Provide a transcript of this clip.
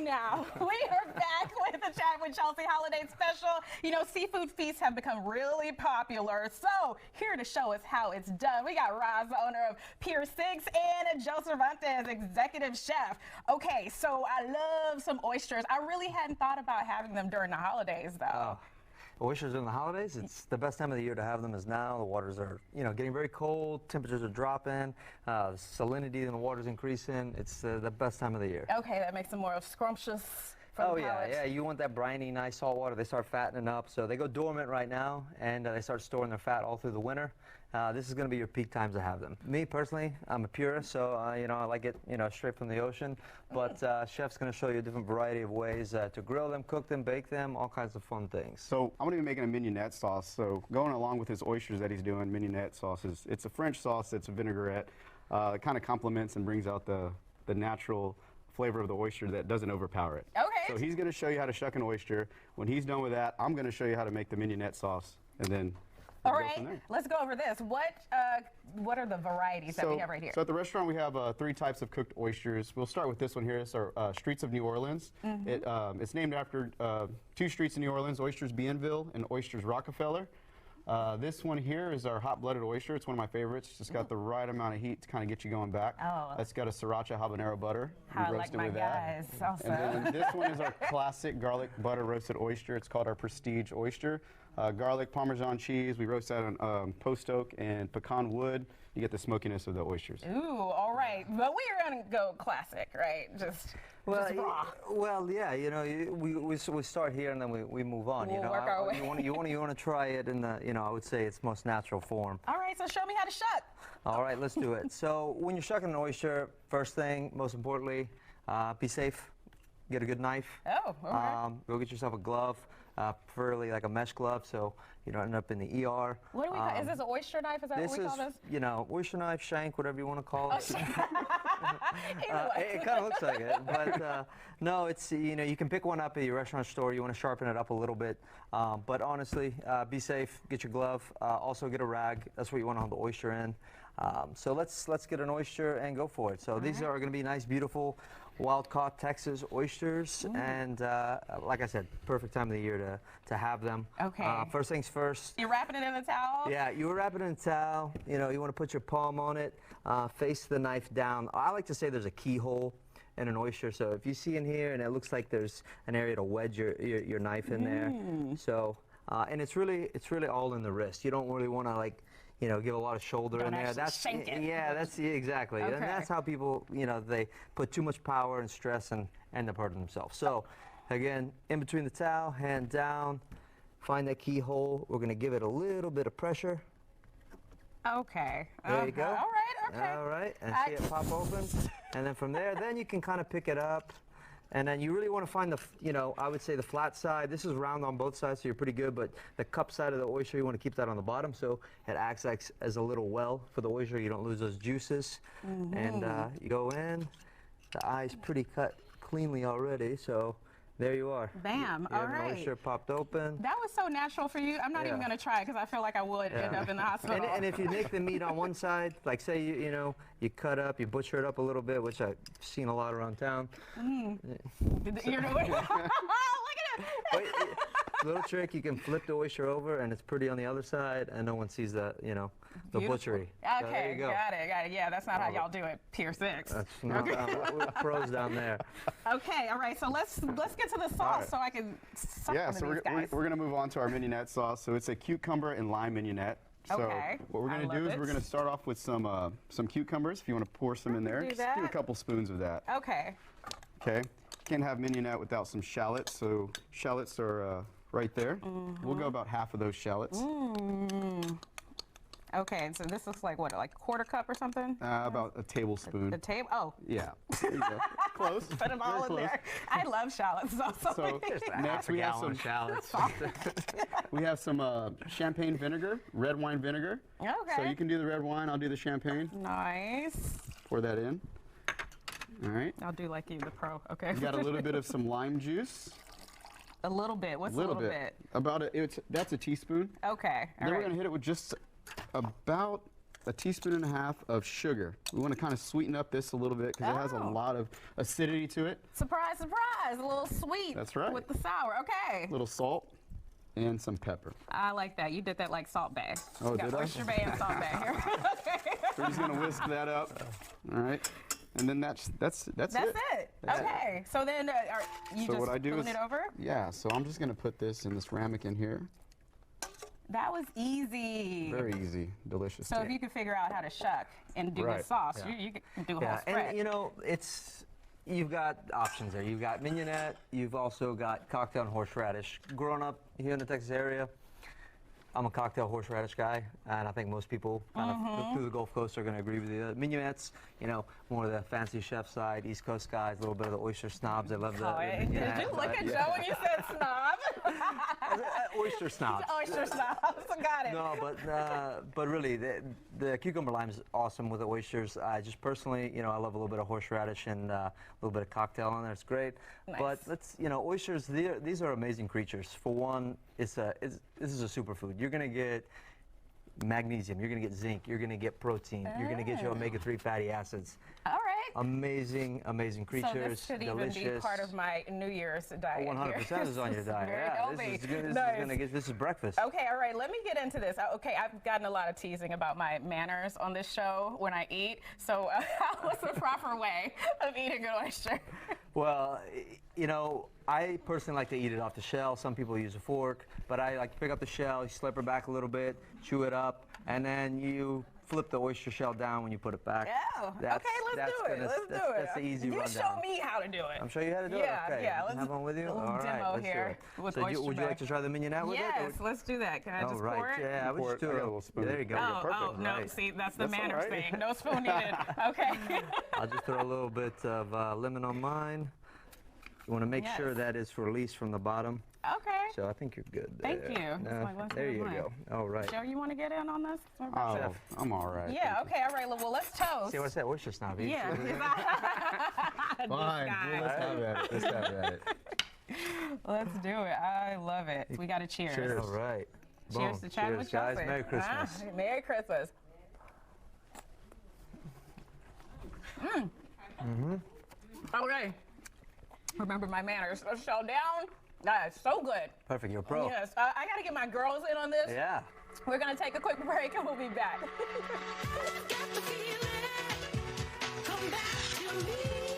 now. We are back with the Chat with Chelsea Holiday Special. You know, seafood feasts have become really popular. So here to show us how it's done, we got Roz, the owner of Pier 6, and Joe Cervantes, executive chef. Okay, so I love some oysters. I really hadn't thought about having them during the holidays, though. Oysters during the holidays, it's the best time of the year to have them is now. The waters are, getting very cold, temperatures are dropping, salinity in the water's increasing. It's the best time of the year. Okay, that makes them more scrumptious. Oh yeah, you want that briny, nice salt water. They start fattening up, so they go dormant right now, and they start storing their fat all through the winter. This is going to be your peak times to have them. Me personally, I'm a purist, so I like it, straight from the ocean. But chef's going to show you a different variety of ways to grill them, cook them, bake them, all kinds of fun things. So I'm going to be making a mignonette sauce. So going along with his oysters that he's doing, mignonette sauce it's a French sauce. It's a vinaigrette. It kind of complements and brings out the natural flavor of the oyster that doesn't overpower it. Okay. So he's going to show you how to shuck an oyster. When he's done with that, I'm going to show you how to make the mignonette sauce, and then all right, let's go over this. What are the varieties that we have right here? So at the restaurant we have 3 types of cooked oysters. We'll start with this one here. It's our Streets of New Orleans. It's named after 2 streets in New Orleans, Oysters Bienville and Oysters Rockefeller. This one here is our hot-blooded oyster. It's one of my favorites. It's just got the right amount of heat to kind of get you going back. Oh. It's got a sriracha habanero butter. How I like my guys also. And then this one is our classic garlic butter roasted oyster. It's called our Prestige oyster. Garlic Parmesan cheese. We roast that on post oak and pecan wood. You get the smokiness of the oysters. Ooh, all right. But we're going to go classic, right? Just raw. Well, yeah, we start here and then we move on. We'll work our way. You want to try it in the, I would say its most natural form. All right, so show me how to shuck. All right, let's do it. So when you're shucking an oyster, first thing, most importantly, be safe. Get a good knife. Oh, okay. Go get yourself a glove, preferably like a mesh glove, so you don't end up in the ER. What do we call? Is this an oyster knife? Is that what we call this? Oyster knife, shank, whatever you want to call it. It kind of looks like it, but no, it's you can pick one up at your restaurant store. You want to sharpen it up a little bit, but honestly, be safe. Get your glove. Also get a rag. That's what you want to hold the oyster in. So let's get an oyster and go for it. So these are going to be nice, beautiful, wild-caught Texas oysters, and like I said, perfect time of the year to have them. Okay. First things first. You're wrapping it in a towel? Yeah, you wrap it in a towel. You want to put your palm on it, face the knife down. I like to say there's a keyhole in an oyster, so if you see in here and it looks like there's an area to wedge your knife in there. So, and it's really all in the wrist. You don't really want to give a lot of shoulder in there. Shank it. Yeah, exactly. Okay. And that's how people, they put too much power and stress and end up hurting themselves. So, again, in between the towel, hand down, find that keyhole. We're going to give it a little bit of pressure. Okay. There you go. All right, okay. All right, and see it pop open. And then from there, then you can kind of pick it up. And then you really want to find the, I would say the flat side. This is round on both sides, so you're pretty good. But the cup side of the oyster, you want to keep that on the bottom, so it acts like as a little well for the oyster. You don't lose those juices. And you go in. The eye's pretty cut cleanly already, so there you are. Bam. You all have right. an oyster popped open. That was so natural for you. I'm not even going to try it because I feel like I would end up in the hospital. And if you nick the meat on one side, like say you cut up, you butcher it up a little bit, which I've seen a lot around town. You're doing Look at it. Little trick, you can flip the oyster over and it's pretty on the other side and no one sees the butchery. Okay, so there you go. Got it. Yeah, that's not how y'all do it, Pier 6. That's not, we're pros down there. Okay, all right, so let's get to the sauce so I can suck Yeah, so we're going to move on to our mignonette sauce. So it's a cucumber and lime mignonette. So what we're going to do is we're going to start off with some cucumbers. If you want to pour some in there, just do a couple spoons of that. Okay. Okay. Can't have mignonette without some shallots. So shallots are right there. We'll go about half of those shallots. Okay, so this looks like what, like a quarter cup or something? About a tablespoon. A table? Oh. Yeah. There you go. Close. Put them all in there. I love shallots. So next we have some shallots. We have some champagne vinegar, red wine vinegar. Okay. So you can do the red wine, I'll do the champagne. Nice. Pour that in. All right. I'll do like you, the pro. Okay. You got a little bit of some lime juice. A little bit. What's a little bit? About that's a teaspoon. Okay. Then we're gonna hit it with just about a teaspoon and a half of sugar. We want to kind of sweeten up this a little bit because it has a lot of acidity to it. Surprise, surprise, a little sweet. That's right. With the sour, okay. A little salt and some pepper. I like that. You did that like Salt Bay. Oh, did I? Oyster Bay and Salt Bay here. Okay. We're just gonna whisk that up. All right. And then that's it. That's it. Okay. So then you So just what I do filling is- it over? Yeah, so I'm just gonna put this in this ramekin here. That was easy. Very easy, delicious. So if you could figure out how to shuck and do Right. the sauce, Yeah. you can do a whole Yeah, spread. and you know, you've got options there. You've got mignonette. You've also got cocktail and horseradish. Growing up here in the Texas area, I'm a cocktail horseradish guy, and I think most people kind of through the Gulf Coast are going to agree with you. Mignonette's, you know, more of the fancy chef side, East Coast guys, a little bit of the oyster snobs. I love the Did you look at Joe when you said snob? oyster snobs. Oyster snobs, got it. No, but really, the cucumber lime is awesome with the oysters. I just personally, you know, I love a little bit of horseradish and a little bit of cocktail in there. It's great. Nice. But you know, oysters, these are amazing creatures. For one, this is a superfood. You're gonna get magnesium. You're gonna get zinc. You're gonna get protein. You're gonna get your omega-3 fatty acids. All right. Amazing, amazing creatures. So this could delicious. even be part of my New Year's diet. 100% is on your diet. Very Yeah, healthy. this is good. Nice. This is breakfast. Okay, all right, let me get into this. Okay, I've gotten a lot of teasing about my manners on this show when I eat. So what's the proper way of eating an oyster? Well, you know, I personally like to eat it off the shell. Some people use a fork, but I like to pick up the shell, you slip her back a little bit, chew it up, and then you flip the oyster shell down when you put it back. Yeah. Okay, let's do it. That's the easy you rundown. show me how to do it. I'm showing you how to do Yeah, it. Okay. yeah, You let's have one with you? do a little All right, demo let's here do it. with So oyster would you like to try the mignonette with it? Yes, let's do that. Can I just right. pour it? Yeah, I would just do I got a it. little spoon. There you go. Oh, Perfect. no, Right. see, that's the That's all manners right. thing. No spoon needed. Okay. I'll just throw a little bit of lemon on mine. You want to make sure Yes. that is released from the bottom. Okay. So I think you're good there. Thank you. That's No, my last there you one. go. All right. Joe, you want to get in on this? Oh, I'm all right. Yeah, okay, all right. Well, let's toast. See, what's that? Oyster snob. Yeah. Fine. Well, let's have at it. Let's have at it. Let's do it. I love it. We got to cheers. Cheers. All right. Cheers Boom. to chatting with guys. Chelsea. Merry Christmas. Ah, Merry Christmas. Okay. Remember my manners. Shell down. That is so good. Perfect. You're a pro. Yes. I got to get my girls in on this. Yeah. We're going to take a quick break and we'll be back. Got the feeling, come back to me.